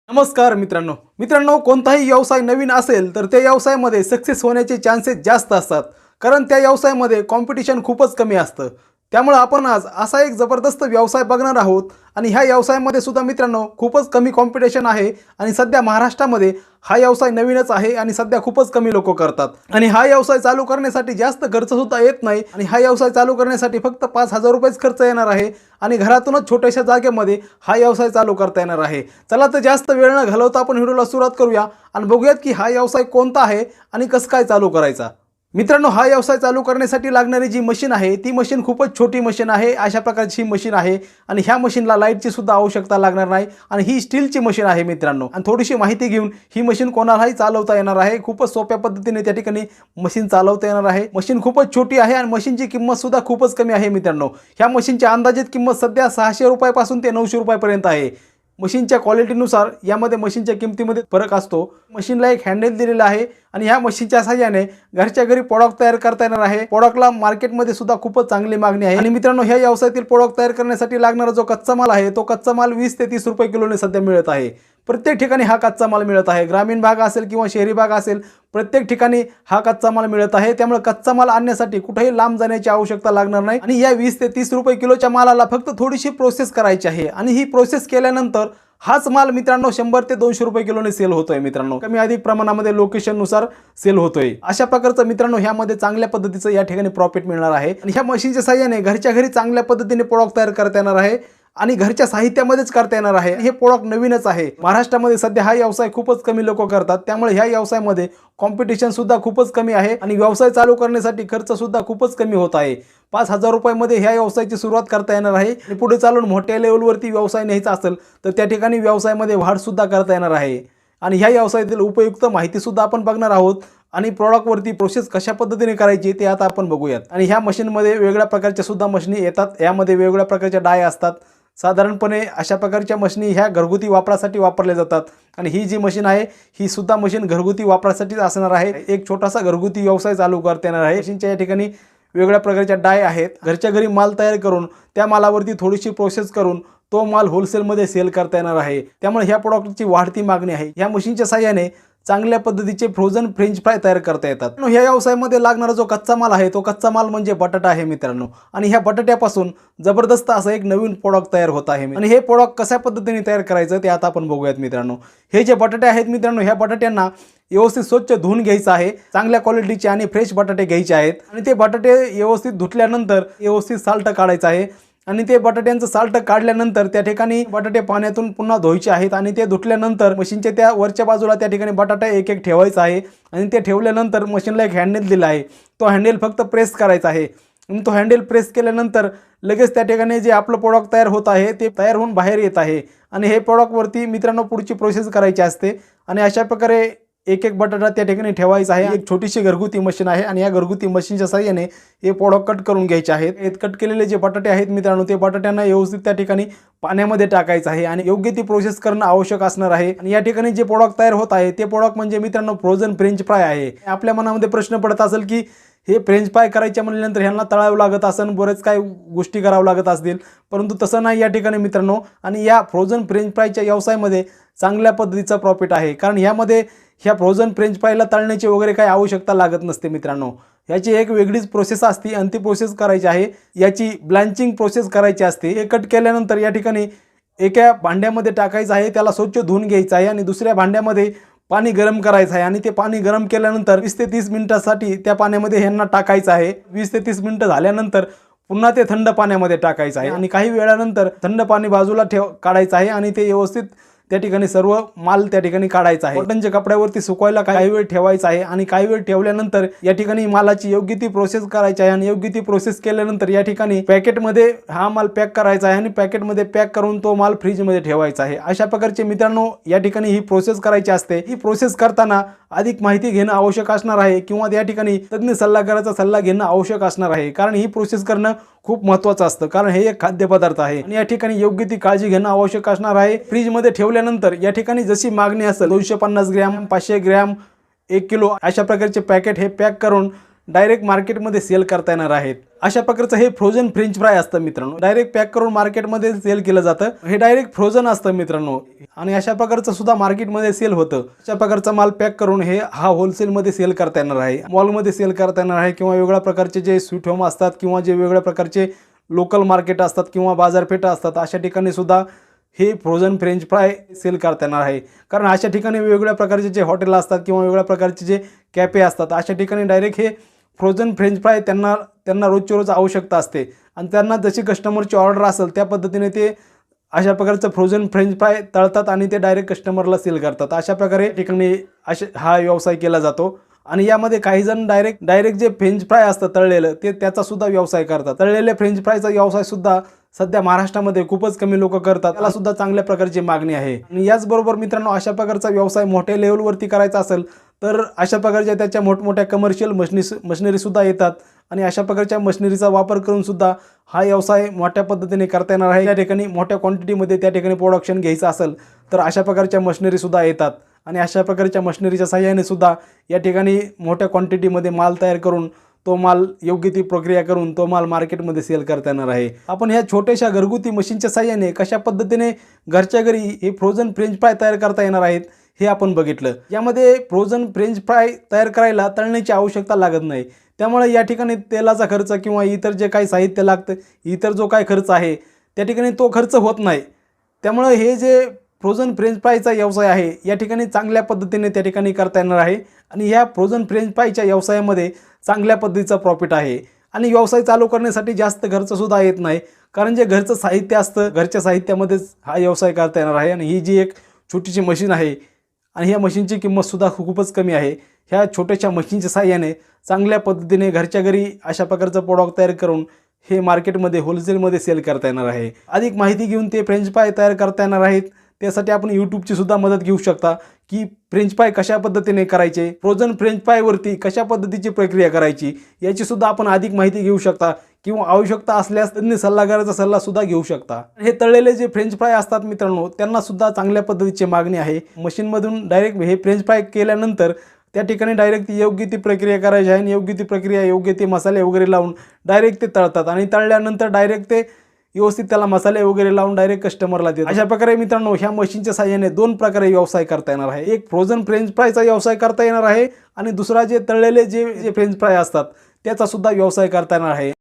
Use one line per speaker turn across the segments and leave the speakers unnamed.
नमस्कार मित्रांनो कोणताही व्यवसाय नवीन असेल तर त्या व्यवसायामध्ये सक्सेस होण्याचे चान्सेस जास्त असतात कारण त्या व्यवसायामध्ये कॉम्पिटिशन खूपच कमी असतं। त्यामुळे आपण आज असा एक जबरदस्त व्यवसाय बघणार आहोत आणि ह्या व्यवसायामध्ये सुद्धा मित्रांनो खूपच कमी कॉम्पिटिशन आहे आणि सध्या महाराष्ट्रामध्ये हा व्यवसाय नवीनच आहे आणि सध्या खूपच कमी लोक करतात आणि हा व्यवसाय चालू करण्यासाठी जास्त खर्च सुद्धा येत नाही आणि हा व्यवसाय चालू करण्यासाठी फक्त 5,000 रुपयेच खर्च येणार आहे आणि घरातूनच छोट्याशा जागेमध्ये हा व्यवसाय चालू करता येणार आहे। चला तर जास्त वेळ न घालवता आपण व्हिडिओला सुरुवात करूया आणि बघूयात की हा व्यवसाय कोणता आहे आणि कसं काय चालू करायचा। मित्रांनो, हा व्यवसाय चालू करण्यासाठी लागणारी जी मशीन आहे ती मशीन खूपच छोटी मशीन आहे। अशा प्रकारची मशीन आहे आणि ह्या मशीनला लाईटची सुद्धा आवश्यकता लागणार नाही आणि ही स्टीलची मशीन आहे मित्रांनो। आणि थोडीशी माहिती घेऊन ही मशीन कोणालाही चालवता येणार आहे। खूपच सोप्या पद्धतीने त्या ठिकाणी मशीन चालवता येणार आहे। मशीन खूपच छोटी आहे आणि मशीनची किंमत सुद्धा खूपच कमी आहे मित्रांनो। ह्या मशीनची अंदाजित किंमत सध्या 600 रुपयापासून ते 900 रुपयापर्यंत आहे। मशीनच्या क्वालिटीनुसार यामध्ये मशीनच्या किमतीमध्ये फरक असतो। मशीनला एक हँडल दिलेला आहे आणि ह्या मशीनच्या सहाय्याने घरच्या घरी प्रोडक्ट तयार करता येणार आहे। प्रोडक्टला मार्केटमध्ये सुद्धा खूपच चांगली मागणी आहे आणि मित्रांनो, ह्या व्यवसायातील प्रोडक्ट तयार करण्यासाठी लागणारा जो कच्चा माल आहे तो कच्चा माल 20 ते 30 रुपये किलोने सध्या मिळत आहे। प्रत्येक ठिकाणी हा कच्चा माल मिळत आहे। ग्रामीण भाग असेल किंवा शहरी भाग असेल, प्रत्येक ठिकाणी हा कच्चा माल मिळत आहे। त्यामुळे कच्चा माल आणण्यासाठी कुठेही लांब जाण्याची आवश्यकता लागणार नाही आणि या 20 ते 30 रुपये किलोच्या मालाला फक्त थोडीशी प्रोसेस करायची आहे आणि ही प्रोसेस केल्यानंतर हाच माल मित्रांनो 100 ते 200 रुपये किलोने सेल होतोय मित्रांनो। कमी अधिक प्रमाणामध्ये लोकेशन नुसार सेल होतोय। अशा प्रकारचं मित्रांनो ह्यामध्ये चांगल्या पद्धतीचं या ठिकाणी प्रॉफिट मिळणार आहे आणि ह्या मशीनच्या सहाय्याने घरच्या घरी चांगल्या पद्धतीने प्रोडक्ट तयार करता येणार आहे आणि घरच्या साहित्यामध्येच करता येणार आहे। हे प्रोडक्ट नवीनच आहे। महाराष्ट्रामध्ये सध्या हा व्यवसाय खूपच कमी लोक करतात, त्यामुळे ह्या व्यवसायामध्ये कॉम्पिटिशन सुद्धा खूपच कमी आहे आणि व्यवसाय चालू करण्यासाठी खर्च सुद्धा खूपच कमी होत आहे। 5,000 रुपयामध्ये ह्या व्यवसायाची सुरुवात करता येणार आहे आणि पुढे चालून मोठ्या लेवलवरती व्यवसाय न्यायचा असेल तर त्या ठिकाणी व्यवसायामध्ये वाढ सुद्धा करता येणार आहे आणि ह्या व्यवसायातील उपयुक्त माहिती सुद्धा आपण बघणार आहोत आणि प्रॉडक्टवरती प्रोसेस कशा पद्धतीने करायची ते आता आपण बघूयात। आणि ह्या मशीनमध्ये वेगवेगळ्या प्रकारच्या सुद्धा मशीनी येतात। यामध्ये वेगवेगळ्या प्रकारच्या डाय असतात। साधारणपणे अशा प्रकारच्या मशीनी ह्या घरगुती वापरासाठी वापरल्या जातात आणि ही जी मशीन आहे ही सुद्धा मशीन घरगुती वापरासाठीच असणार आहे। एक छोटासा घरगुती व्यवसाय चालू करता येणार आहे। मशीनच्या या ठिकाणी वेगवेगळ्या प्रकारच्या डाय आहेत। घरच्या घरी माल तयार करून त्या मालावरती थोडीशी प्रोसेस करून तो माल होलसेलमध्ये सेल करता येणार आहे। त्यामुळे ह्या प्रोडक्टची वाढती मागणी आहे। ह्या मशीनच्या साहाय्याने चांगल्या पद्धतीचे फ्रोझन फ्रेंच फ्राय तयार करता येतात। ह्या व्यवसायामध्ये लागणारा जो कच्चा माल आहे तो कच्चा माल म्हणजे बटाटा आहे मित्रांनो आणि ह्या बटाट्यापासून जबरदस्त असं एक नवीन प्रोडक्ट तयार होत आहे आणि हे प्रोडक्ट कशा पद्धतीने तयार करायचं ते आता आपण बघूयात मित्रांनो। हे जे बटाटे आहेत मित्रांनो, ह्या बटाट्यांना व्यवस्थित स्वच्छ धुवून घ्यायचं आहे। चांगल्या क्वालिटीचे आणि फ्रेश बटाटे घ्यायचे आहेत आणि ते बटाटे व्यवस्थित धुतल्यानंतर व्यवस्थित साल्ट काढायचं आहे आणि ते बटाट्यांचं साल्ट काढल्यानंतर त्या ठिकाणी बटाटे पाण्यातून पुन्हा धुवायचे आहेत आणि ते धुतल्यानंतर मशीनच्या त्या वरच्या बाजूला त्या ठिकाणी बटाटा एक एक ठेवायचा आहे आणि ते ठेवल्यानंतर मशीनला एक हँडल दिला आहे। तो हँडल फक्त प्रेस करायचा आहे आणि तो हँडल प्रेस केल्यानंतर लगेच त्या ठिकाणी जे आपलं प्रोडक्ट तयार होत आहे ते तयार होऊन बाहेर येत आहे आणि हे प्रोडक्टवरती मित्रांनो पुढची प्रोसेस करायची असते आणि अशा प्रकारे एक एक बटाटा त्या ठिकाणी ठेवायचा आहे। एक छोटीशी घरगुती मशीन आहे आणि या घरगुती मशीनच्या साहाय्याने हे प्रोडक्ट कट करून घ्यायचे आहेत। कट केलेले जे बटाटे आहेत मित्रांनो, ते बटाट्यांना व्यवस्थित त्या ठिकाणी पाण्यामध्ये टाकायचं आहे आणि योग्य ती प्रोसेस करणं आवश्यक असणार आहे। आणि या ठिकाणी जे प्रोडक्ट तयार होत आहे ते प्रोडक्ट म्हणजे मित्रांनो फ्रोझन फ्रेंच फ्राय आहे। आपल्या मनामध्ये प्रश्न पडत असेल की हे फ्रेंच फ्राय करायच्या म्हणल्यानंतर ह्यांना तळावं लागत असेल, बरेच काही गोष्टी करावं लागत असतील, परंतु तसं नाही या ठिकाणी मित्रांनो। आणि या फ्रोझन फ्रेंच फ्रायच्या व्यवसायामध्ये चांगल्या पद्धतीचा प्रॉफिट आहे कारण यामध्ये ह्या फ्रोझन फ्रेंच फ्रायला तळण्याची वगैरे काही आवश्यकता लागत नसते मित्रांनो। याची एक वेगळीच प्रोसेस असते आणि ती प्रोसेस करायची आहे। याची ब्लँचिंग प्रोसेस करायची असते। हे कट केल्यानंतर या ठिकाणी एका भांड्यामध्ये टाकायचं आहे, त्याला स्वच्छ धुवून घ्यायचं आहे आणि दुसऱ्या भांड्यामध्ये पाणी गरम करायचं आहे आणि ते पाणी गरम केल्यानंतर 20 ते 30 मिनिटांसाठी त्या पाण्यामध्ये ह्यांना टाकायचं आहे। 20 ते 30 मिनिटं झाल्यानंतर पुन्हा ते थंड पाण्यामध्ये टाकायचं आहे आणि काही वेळानंतर थंड पाणी बाजूला काढायचं आहे आणि ते व्यवस्थित त्या ठिकाणी सर्व माल त्या ठिकाणी काढायचा आहे। कॉटनच्या कपड्यावरती सुकवायला काही वेळ ठेवायचा आहे आणि काही वेळ ठेवल्यानंतर या ठिकाणी मालाची योग्य ती प्रोसेस करायची आहे आणि योग्य ती प्रोसेस केल्यानंतर या ठिकाणी पॅकेटमध्ये हा माल पॅक करायचा आहे आणि पॅकेटमध्ये पॅक करून तो माल फ्रीजमध्ये ठेवायचा आहे। अशा प्रकारचे मित्रांनो या ठिकाणी ही प्रोसेस करायची असते। ही प्रोसेस करताना अधिक माहिती घेणं आवश्यक असणार आहे किंवा या ठिकाणी तज्ञ सल्लागाराचा सल्ला घेणं आवश्यक असणार आहे कारण ही प्रोसेस करणं खूप महत्त्वाचं असतं कारण हे एक खाद्यपदार्थ आहे आणि या ठिकाणी योग्य ती काळजी घेणं आवश्यक असणार आहे। फ्रीजमध्ये ठेवल्यानंतर या ठिकाणी जशी मागणी असेल 250 ग्रॅम, 500 ग्रॅम, 1 किलो अशा प्रकारचे पॅकेट हे पॅक करून डायरेक्ट मार्केटमध्ये सेल करता येणार आहेत। अशा प्रकारचं हे फ्रोझन फ्रेंच फ्राय असतं मित्रांनो, डायरेक्ट पॅक करून मार्केटमध्ये सेल केलं जातं। हे डायरेक्ट फ्रोझन असतं मित्रांनो आणि अशा प्रकारचं सुद्धा मार्केटमध्ये सेल होतं। अशा प्रकारचा माल पॅक करून हा होलसेलमध्ये सेल करता येणार आहे, मॉलमध्ये सेल करता येणार आहे किंवा वेगळ्या प्रकारचे जे स्वीट होम असतात किंवा जे वेगळ्या प्रकारचे लोकल मार्केट असतात किंवा बाजारपेठा असतात अशा ठिकाणी सुद्धा हे फ्रोझन फ्रेंच फ्राय सेल करता येणार आहे। कारण अशा ठिकाणी वेगवेगळ्या प्रकारचे जे हॉटेल असतात किंवा वेगवेगळ्या प्रकारचे जे कॅफे असतात अशा ठिकाणी डायरेक्ट हे फ्रोझन फ्रेंच फ्राय त्यांना रोजची रोज आवश्यकता असते आणि त्यांना जशी कस्टमरची ऑर्डर असेल त्या पद्धतीने ते अशा प्रकारचं फ्रोझन फ्रेंच फ्राय तळतात आणि ते डायरेक्ट कस्टमरला सेल करतात। अशा प्रकारे ठिकाणी हा व्यवसाय केला जातो आणि यामध्ये काही जण डायरेक्ट जे फ्रेंच फ्राय असतं तळलेलं त्याचा सुद्धा व्यवसाय करतात। तळलेले फ्रेंच फ्रायचा व्यवसाय सुद्धा सध्या महाराष्ट्रामध्ये खूपच कमी लोक करतात, त्याला सुद्धा चांगल्या प्रकारची मागणी आहे। आणि याचबरोबर मित्रांनो अशा प्रकारचा व्यवसाय मोठ्या लेवलवरती करायचा असेल तर अशा प्रकारच्या त्याच्या मोठमोठ्या कमर्शियल मशिनरी सुद्धा येतात आणि अशा प्रकारच्या मशिनरीचा वापर करून सुद्धा हा व्यवसाय मोठ्या पद्धतीने करता येणार आहे। त्या ठिकाणी मोठ्या क्वांटिटीमध्ये त्या ठिकाणी प्रोडक्शन घ्यायचं असेल तर अशा प्रकारच्या मशिनरी सुद्धा येतात आणि अशा प्रकारच्या मशिनरीच्या सहाय्याने सुद्धा या ठिकाणी मोठ्या क्वांटिटीमध्ये माल तयार करून तो माल योग्य ती प्रक्रिया करून तो माल मार्केटमध्ये सेल करता येणार आहे। आपण ह्या छोट्याशा घरगुती मशीनच्या सहाय्याने कशा पद्धतीने घरच्या घरी हे फ्रोझन फ्रेंच फ्राय तयार करता येणार आहेत हे आपण बघितलं। यामध्ये फ्रोझन फ्रेंच फ्राय तयार करायला तळण्याची आवश्यकता लागत नाही, त्यामुळे या ठिकाणी तेलाचा खर्च किंवा इतर जे काही साहित्य लागतं, इतर जो काही खर्च आहे त्या ठिकाणी तो खर्च होत नाही। त्यामुळे हे जे फ्रोझन फ्रेंच फ्रायचा व्यवसाय आहे या ठिकाणी चांगल्या पद्धतीने त्या ठिकाणी करता येणार आहे आणि ह्या फ्रोझन फ्रेंच फ्रायच्या व्यवसायामध्ये चांगल्या पद्धतीचा प्रॉफिट आहे आणि व्यवसाय चालू करण्यासाठी जास्त खर्च सुद्धा येत नाही, कारण जे घरचं साहित्य असतं घरच्या साहित्यामध्येच हा व्यवसाय करता येणार आहे। आणि ही जी एक छोटीशी मशीन आहे आणि ह्या मशीनची किंमतसुद्धा खूपच कमी आहे। ह्या छोट्याशा मशीनच्या साहाय्याने चांगल्या पद्धतीने घरच्या घरी अशा प्रकारचं प्रोडक्ट तयार करून हे मार्केटमध्ये होलसेलमध्ये सेल करता येणार आहे। अधिक माहिती घेऊन ते फ्रेंच फ्राय तयार करता येणार आहेत, त्यासाठी आपण यूट्यूबची सुद्धा मदत घेऊ शकता की फ्रेंच फ्राय कशा पद्धतीने करायचे, फ्रोझन फ्रेंच फ्रायवरती कशा पद्धतीची प्रक्रिया करायची याची सुद्धा आपण अधिक माहिती घेऊ शकता किंवा आवश्यकता असल्यास तज्ञ सल्लागाराचा सल्ला सुद्धा घेऊ शकता। हे तळलेले जे फ्रेंच फ्राय असतात मित्रांनो त्यांना सुद्धा चांगल्या पद्धतीची मागणी आहे। मशीनमधून डायरेक्ट हे फ्रेंच फ्राय केल्यानंतर त्या ठिकाणी डायरेक्ट योग्य ती प्रक्रिया करायची आहे आणि योग्य ते मसाले वगैरे लावून डायरेक्ट ते तळतात आणि तळल्यानंतर डायरेक्ट ते व्यवस्थित त्याला मसाले वगैरे लावून डायरेक्ट कस्टमरला देतात। अशा प्रकारे मित्रांनो ह्या मशीनच्या सहाय्याने दोन प्रकारे व्यवसाय करता येणार आहे। एक फ्रोझन फ्रेंच फ्रायचा व्यवसाय करता येणार आहे आणि दुसरा जे तळलेले जे फ्रेंच फ्राय असतात त्याचा सुद्धा व्यवसाय करता येणार आहे।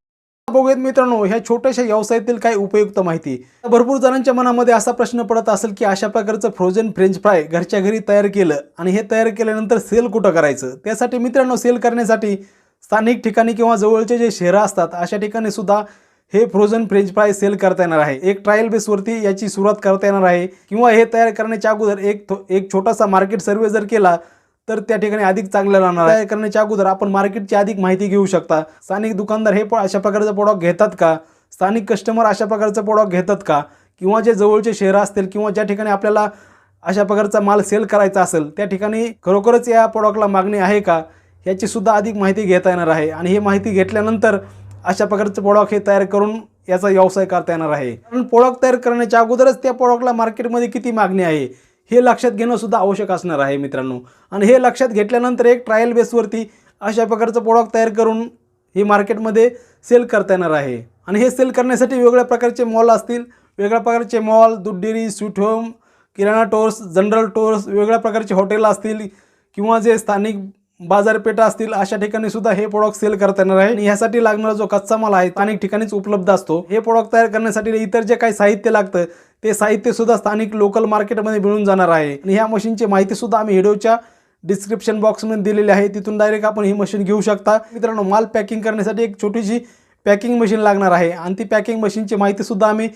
बघूयात मित्रांनो ह्या छोट्याशा व्यवसायातील काही उपयुक्त माहिती। भरपूर जणांच्या मनामध्ये असा प्रश्न पडत असेल की अशा प्रकारचं फ्रोझन फ्रेंच फ्राय घरच्या घरी तयार केलं आणि हे तयार केल्यानंतर सेल कुठं करायचं। त्यासाठी मित्रांनो सेल करण्यासाठी स्थानिक ठिकाणी किंवा जवळचे जे शहरं असतात अशा ठिकाणी सुद्धा हे फ्रोझन फ्रेंच फ्राय सेल करता येणार आहे। एक ट्रायल बेसवरती याची सुरुवात करता येणार आहे किंवा हे तयार करण्याच्या अगोदर एक छोटासा मार्केट सर्वे जर केला तर त्या ठिकाणी अधिक चांगलं राहणार। तयार करण्याच्या अगोदर आपण मार्केटची अधिक माहिती घेऊ शकता। स्थानिक दुकानदार हे अशा प्रकारचं प्रोडक्ट घेतात का, स्थानिक कस्टमर अशा प्रकारचं प्रोडक्ट घेतात का, किंवा जे जवळचे शहर असतील किंवा ज्या ठिकाणी आपल्याला अशा प्रकारचा माल सेल करायचा असेल त्या ठिकाणी खरोखरच या प्रोडक्टला मागणी आहे का याची सुद्धा अधिक माहिती घेता येणार आहे। आणि ही माहिती घेतल्यानंतर अशा प्रकारचे प्रोडक्ट हे तयार करून याचा व्यवसाय करता येणार आहे। कारण प्रोडक्ट तयार करण्याच्या अगोदरच त्या प्रोडक्टला मार्केटमध्ये किती मागणी आहे हे लक्षात घेणं सुद्धा आवश्यक असणार आहे मित्रांनो। आणि हे लक्षात घेतल्यानंतर एक ट्रायल बेसवरती अशा प्रकारचं प्रोडक्ट तयार करून हे मार्केटमध्ये सेल करता येणार आहे। आणि हे सेल करण्यासाठी वेगवेगळ्या प्रकारचे मॉल असतील, वेगळ्या प्रकारचे मॉल, दूध डेअरी, स्वीट होम, किराणा स्टोर्स, जनरल स्टोर्स, वेगवेगळ्या प्रकारचे हॉटेल असतील किंवा जे स्थानिक बाजारपेठा असतील अशा ठिकाणी सुद्धा हे प्रोडक्ट सेल करता येणार आहे। आणि यासाठी लागणारा जो कच्चा माल आहे स्थानिक ठिकाणीच उपलब्ध असतो। हे प्रोडक्ट तयार करण्यासाठी इतर जे काही साहित्य लागतं ते साहित्य सुद्धा स्थानिक लोकल मार्केटमध्ये मिळून जाणार आहे। आणि ह्या मशीनची माहिती सुद्धा आम्ही व्हिडिओच्या डिस्क्रिप्शन बॉक्समध्ये दिलेली आहे, तिथून डायरेक्ट आपण ही मशीन घेऊ शकता। मित्रांनो माल पॅकिंग करण्यासाठी एक छोटीशी पॅकिंग मशीन लागणार आहे आणि ती पॅकिंग मशीनची माहिती सुद्धा आम्ही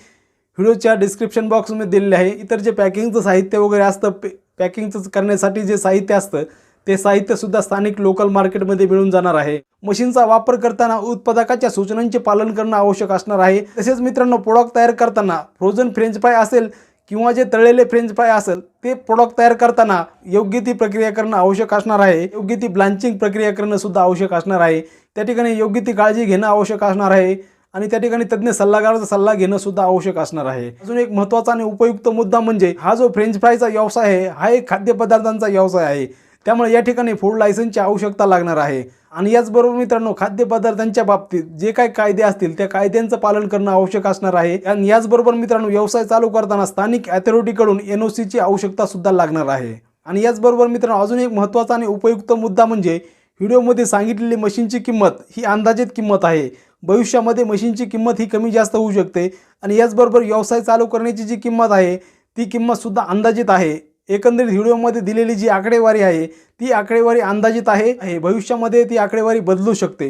व्हिडिओच्या डिस्क्रिप्शन बॉक्समध्ये दिलेली आहे। इतर जे पॅकिंगचं साहित्य वगैरे असतं, पॅकिंगचं करण्यासाठी जे साहित्य असतं ते साहित्य सुद्धा स्थानिक लोकल मार्केटमध्ये मिळून जाणार आहे। मशीनचा वापर करताना उत्पादकाच्या सूचनांचे पालन करणं आवश्यक असणार आहे। तसेच मित्रांनो प्रोडक्ट तयार करताना फ्रोझन फ्रेंच फ्राय असेल किंवा जे तळलेले फ्रेंच फ्राय असेल ते प्रोडक्ट तयार करताना योग्य ती प्रक्रिया करणं आवश्यक असणार आहे। योग्य ती ब्लांचिंग प्रक्रिया करणं सुद्धा आवश्यक असणार आहे। त्या ठिकाणी योग्य ती काळजी घेणं आवश्यक असणार आहे आणि त्या ठिकाणी तज्ञ सल्लागाराचा सल्ला घेणं सुद्धा आवश्यक असणार आहे। अजून एक महत्त्वाचा आणि उपयुक्त मुद्दा म्हणजे हा जो फ्रेंच फ्रायचा व्यवसाय आहे हा एक खाद्यपदार्थांचा व्यवसाय आहे। त्यामुळे या ठिकाणी फूड लायसन्सची आवश्यकता लागणार आहे। आणि याचबरोबर मित्रांनो, खाद्यपदार्थांच्या बाबतीत जे काही कायदे असतील त्या कायद्यांचं पालन करणं आवश्यक असणार आहे। आणि याचबरोबर मित्रांनो, व्यवसाय चालू करताना स्थानिक अथॉरिटीकडून NOCची आवश्यकता सुद्धा लागणार आहे। आणि याचबरोबर मित्रांनो, अजून एक महत्त्वाचा आणि उपयुक्त मुद्दा म्हणजे व्हिडिओमध्ये सांगितलेली मशीनची किंमत ही अंदाजित किंमत आहे। भविष्यामध्ये मशीनची किंमत ही कमी जास्त होऊ शकते आणि याचबरोबर व्यवसाय चालू करण्याची जी किंमत आहे ती किंमत सुद्धा अंदाजित आहे। एकंदरीत व्हिडिओमध्ये दिलेली जी आकडेवारी आहे ती आकडेवारी अंदाजित आहे। भविष्यामध्ये ती आकडेवारी बदलू शकते,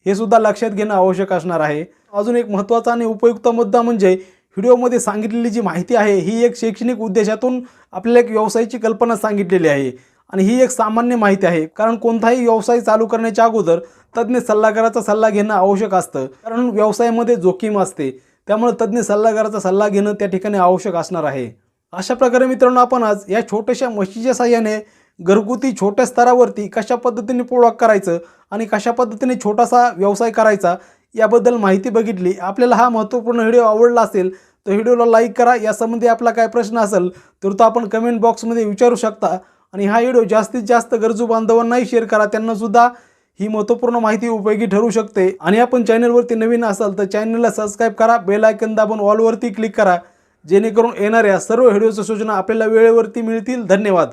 हे सुद्धा लक्षात घेणं आवश्यक असणार आहे। अजून एक महत्त्वाचा आणि उपयुक्त मुद्दा म्हणजे व्हिडिओमध्ये सांगितलेली जी माहिती आहे ही एक शैक्षणिक उद्देशातून आपल्याला एक व्यवसायाची कल्पना सांगितलेली आहे आणि ही एक सामान्य माहिती आहे। कारण कोणताही व्यवसाय चालू करण्याच्या अगोदर तज्ञ सल्लागाराचा सल्ला घेणं आवश्यक असतं, कारण व्यवसायामध्ये जोखीम असते, त्यामुळे तज्ञ सल्लागाराचा सल्ला घेणं त्या ठिकाणी आवश्यक असणार आहे। अशा प्रकारे मित्रांनो, आपण आज या छोट्याशा म्हशीच्या साहाय्याने घरगुती छोट्या स्तरावरती कशा पद्धतीने प्रोडक्ट करायचं आणि कशा पद्धतीने छोटासा व्यवसाय करायचा याबद्दल माहिती बघितली। आपल्याला हा महत्त्वपूर्ण व्हिडिओ आवडला असेल तर व्हिडिओला लाईक करा। यासंबंधी आपला काय प्रश्न असेल तर तो आपण कमेंट बॉक्समध्ये विचारू शकता आणि हा व्हिडिओ जास्तीत जास्त गरजू बांधवांनाही शेअर करा, त्यांना सुद्धा ही महत्त्वपूर्ण माहिती उपयोगी ठरू शकते। आणि आपण चॅनलवरती नवीन असाल तर चॅनलला सबस्क्राईब करा, बेल आयकॉन दाबून ऑलवरती क्लिक करा, जेणेकरून येणाऱ्या सर्व व्हिडिओच्या सूचना आपल्याला वेळेवरती मिळतील। धन्यवाद।